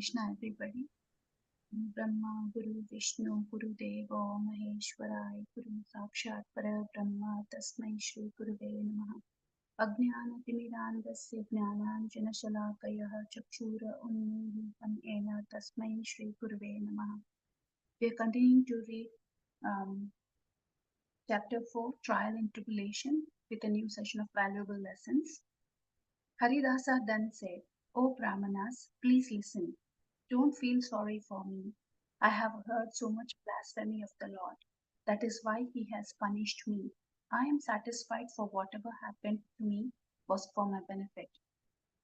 Krishna, everybody. Brahma, Guru Vishnu, Guru Devo, Maheshwarai, Guru Sakshat Para Brahma, Tasmai Shri Gurave Namaha. Ajnanatimirandasya Jnananjanashalakayah Chakshura Unmilitam Ena Tasmai Shri Gurave Namaha. We are continuing to read Chapter 4, Trial and Tribulation, with a new session of valuable lessons. Haridasa then said, "O Brahmanas, please listen. Don't feel sorry for me. I have heard so much blasphemy of the Lord. That is why he has punished me. I am satisfied, for whatever happened to me was for my benefit.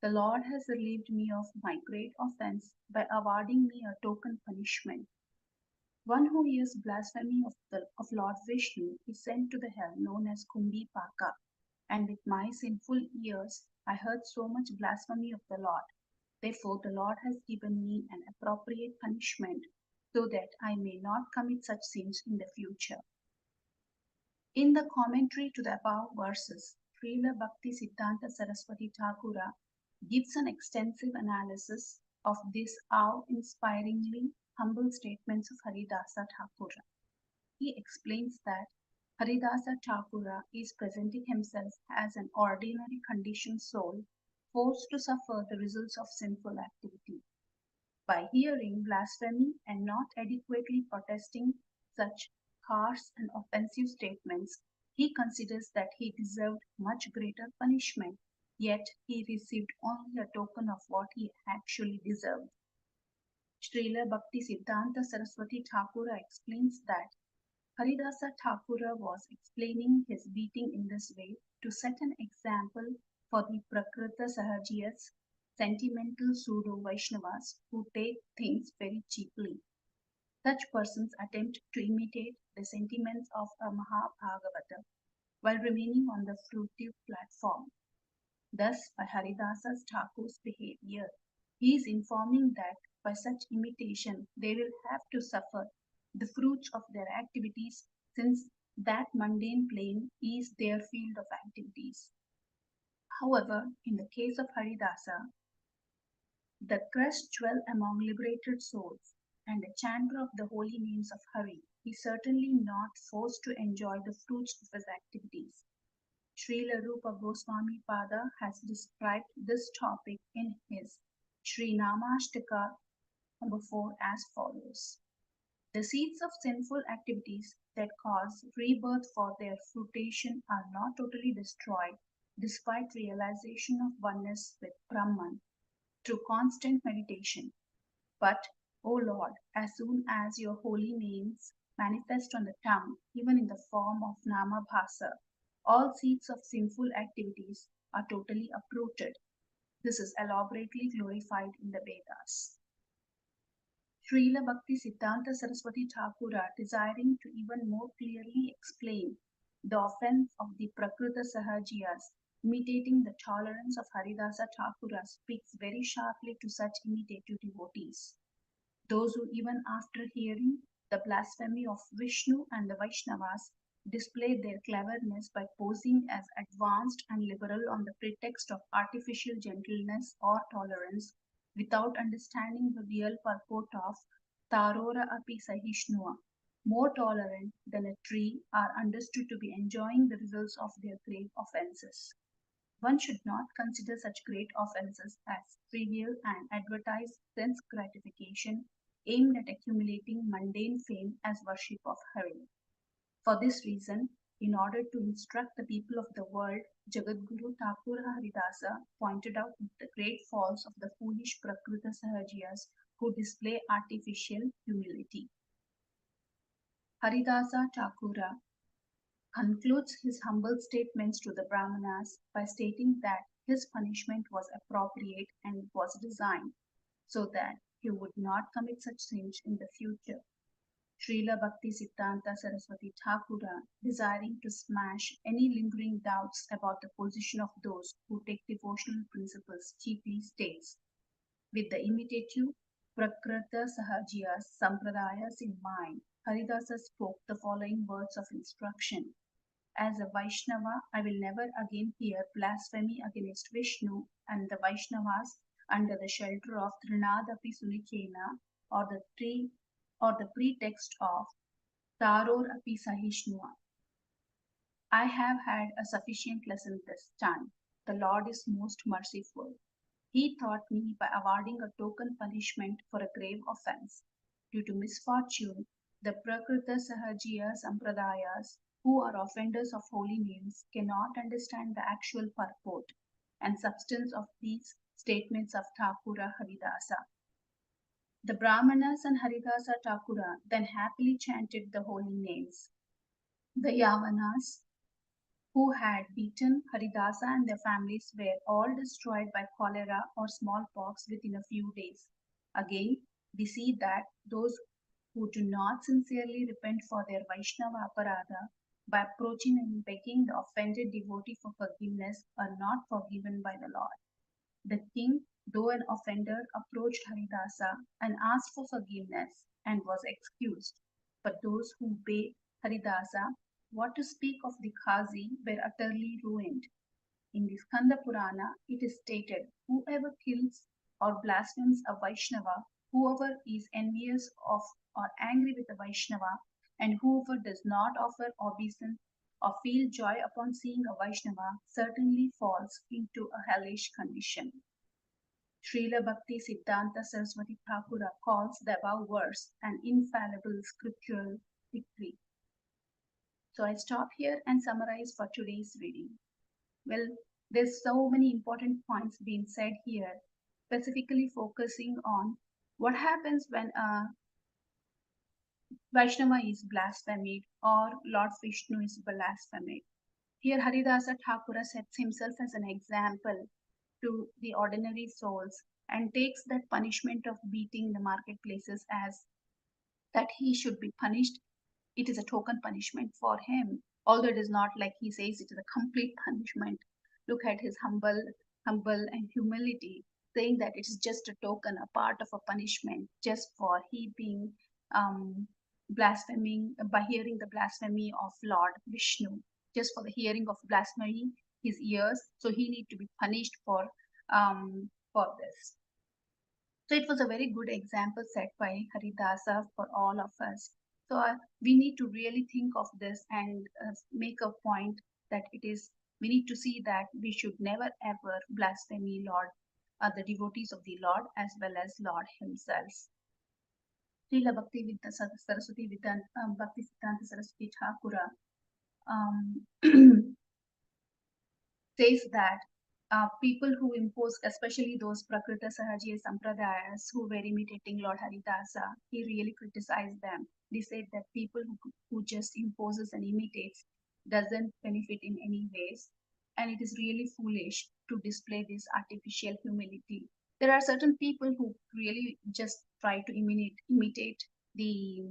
The Lord has relieved me of my great offense by awarding me a token punishment. One who hears blasphemy of Lord Vishnu is sent to the hell known as Kumbi Paka, and with my sinful ears I heard so much blasphemy of the Lord. Therefore the Lord has given me an appropriate punishment so that I may not commit such sins in the future." In the commentary to the above verses, Srila Bhakti Siddhanta Saraswati Thakura gives an extensive analysis of these awe-inspiringly humble statements of Haridasa Thakura. He explains that Haridasa Thakura is presenting himself as an ordinary conditioned soul forced to suffer the results of sinful activity. By hearing blasphemy and not adequately protesting such harsh and offensive statements, he considers that he deserved much greater punishment, yet he received only a token of what he actually deserved. Srila Bhakti Siddhanta Saraswati Thakura explains that Haridasa Thakura was explaining his beating in this way to set an example for the Prakrita Sahajiyas, sentimental pseudo-Vaishnavas who take things very cheaply. Such persons attempt to imitate the sentiments of a Mahabhagavata while remaining on the fruitive platform. Thus, by Haridasa's Thakur's behavior, he is informing that by such imitation they will have to suffer the fruits of their activities, since that mundane plane is their field of activities. However, in the case of Haridasa, the crest jewel among liberated souls and a chanter of the holy names of Hari, is certainly not forced to enjoy the fruits of his activities. Srila Rupa Goswami Pada has described this topic in his Sri Namashtaka number 4 as follows. The seeds of sinful activities that cause rebirth for their fruition are not totally destroyed despite realization of oneness with Brahman through constant meditation. But, O Lord, as soon as your holy names manifest on the tongue, even in the form of Namabhasa, all seeds of sinful activities are totally uprooted. This is elaborately glorified in the Vedas. Srila Bhakti Siddhanta Saraswati Thakura, desiring to even more clearly explain the offense of the Prakrita Sahajiyas, imitating the tolerance of Haridasa Thakura, speaks very sharply to such imitative devotees. Those who, even after hearing the blasphemy of Vishnu and the Vaishnavas, display their cleverness by posing as advanced and liberal on the pretext of artificial gentleness or tolerance, without understanding the real purport of Tarora api sahishnua, more tolerant than a tree, are understood to be enjoying the results of their grave offences. One should not consider such great offences as trivial and advertise sense gratification aimed at accumulating mundane fame as worship of Hari. For this reason, in order to instruct the people of the world, Jagadguru Thakura Haridasa pointed out the great faults of the foolish Prakrita Sahajiyas who display artificial humility. Haridasa Thakura concludes his humble statements to the Brahmanas by stating that his punishment was appropriate and was designed so that he would not commit such sins in the future. Srila Bhakti Siddhanta Saraswati Thakura, desiring to smash any lingering doubts about the position of those who take devotional principles cheaply, states, with the imitative Prakrita Sahajiyas Sampradayas in mind, Haridasa spoke the following words of instruction. As a Vaishnava, I will never again hear blasphemy against Vishnu and the Vaishnavas under the shelter of Trinadapi Sulichena or the tree or the pretext of Taror Api Sahishnua. I have had a sufficient lesson this time. The Lord is most merciful. He taught me by awarding a token punishment for a grave offense. Due to misfortune, the Prakrita Sahajiya Sampradayas, who are offenders of holy names, cannot understand the actual purport and substance of these statements of Thakura Haridasa. The Brahmanas and Haridasa Thakura then happily chanted the holy names. The Yavanas, who had beaten Haridasa and their families, were all destroyed by cholera or smallpox within a few days. Again, we see that those who do not sincerely repent for their Vaishnava aparadha by approaching and begging the offended devotee for forgiveness are not forgiven by the Lord. The king, though an offender, approached Haridasa and asked for forgiveness and was excused. But those who obeyed Haridasa, what to speak of the Khazi, were utterly ruined. In the Skanda Purana, it is stated, whoever kills or blasphemes a Vaishnava, whoever is envious of or angry with a Vaishnava, and whoever does not offer obeisance or feel joy upon seeing a Vaishnava, certainly falls into a hellish condition. Srila Bhakti Siddhanta Saraswati Thakura calls the above verse an infallible scriptural victory. So I stop here and summarize for today's reading. Well, there's so many important points being said here, specifically focusing on what happens when a Vaishnava is blasphemed or Lord Vishnu is blasphemed. Here Haridasa Thakura sets himself as an example to the ordinary souls and takes that punishment of beating the marketplaces as that he should be punished. It is a token punishment for him, although it is not like he says it is a complete punishment. Look at his humble and humility, saying that it is just a token, a part of a punishment, just for he being blaspheming by hearing the blasphemy of Lord Vishnu, just for the hearing of blasphemy, his ears. So he need to be punished for this. So it was a very good example set by Haridasa for all of us. So we need to really think of this and make a point that it is, we need to see that we should never ever blaspheme Lord, the devotees of the Lord as well as Lord himself. Srila Bhakti Vidya Saraswati Vidyan, Bhakti Siddhanta Saraswati Thakura says that people who impose, especially those Prakrita Sahajiya Sampradayas who were imitating Lord Haridasa, he really criticized them. They said that people who just imposes and imitates doesn't benefit in any ways, and it is really foolish to display this artificial humility. There are certain people who really just try to imitate the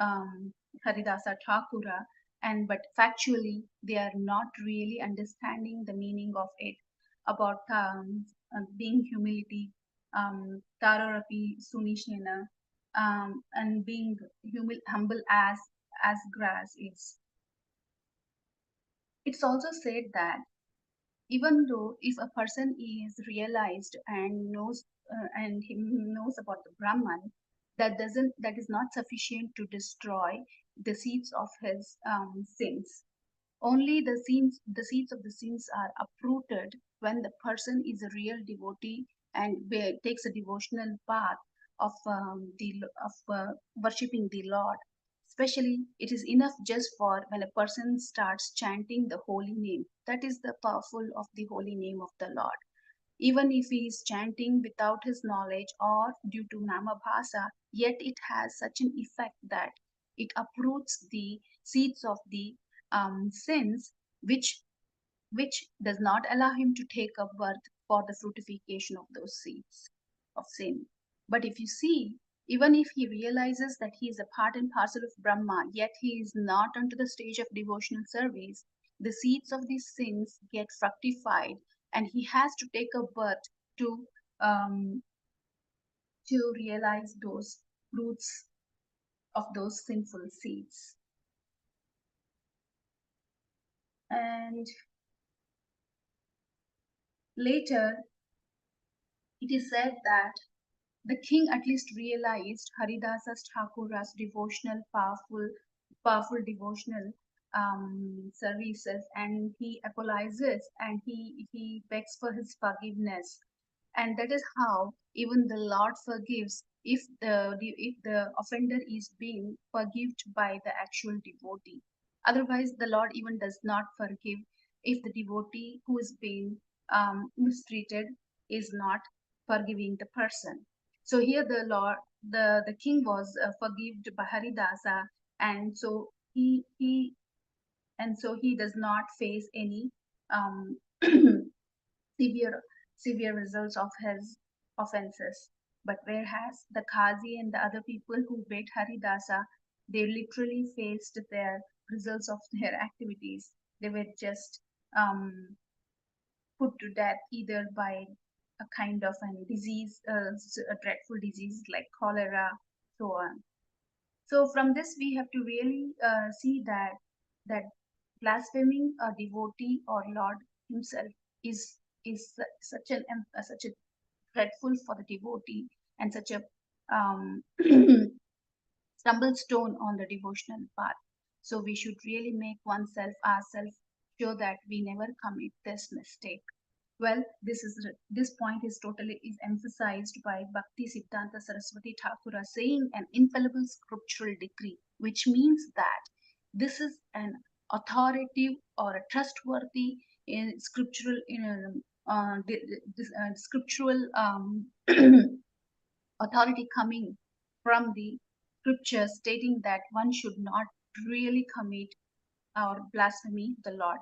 Haridasa Thakura, and but factually they are not really understanding the meaning of it about being humility, tararapi sunishena, and being humble as grass is. It's also said that even though if a person is realized and knows and he knows about the Brahman, that is not sufficient to destroy the seeds of his sins. Only the seeds of the sins are uprooted when the person is a real devotee and takes a devotional path of worshiping the Lord. Especially, it is enough just for when a person starts chanting the holy name. That is the powerful of the holy name of the Lord. Even if he is chanting without his knowledge or due to namabhasa, yet it has such an effect that it uproots the seeds of the sins, which does not allow him to take up birth for the fruitification of those seeds of sin. But if you see, even if he realizes that he is a part and parcel of Brahma, yet he is not onto the stage of devotional service, the seeds of these sins get fructified, and he has to take a birth to um, to realize those fruits of those sinful seeds. And later, It is said that the king at least realized Haridasa's Thakura's powerful devotional services, and he apologizes and he begs for his forgiveness, and that is how even the Lord forgives if the offender is being forgived by the actual devotee. Otherwise, the Lord even does not forgive if the devotee who is being mistreated is not forgiving the person. So here the king was forgived by Haridasa, and so he does not face any um, severe severe results of his offenses. But whereas the Qazi and the other people who beat Haridasa, they literally faced their results of their activities. They were just put to death either by a kind of a disease, a dreadful disease like cholera, so on. So from this, we have to really see that blaspheming a devotee or Lord Himself is such a dreadful for the devotee and such a um, stumble stone on the devotional path. So we should really make ourselves sure that we never commit this mistake. Well, this point is totally is emphasized by Bhakti Siddhanta Saraswati Thakura saying an infallible scriptural decree, which means that this is an authoritative or a trustworthy in scriptural scriptural authority coming from the scripture stating that one should not really commit or blasphemy the Lord.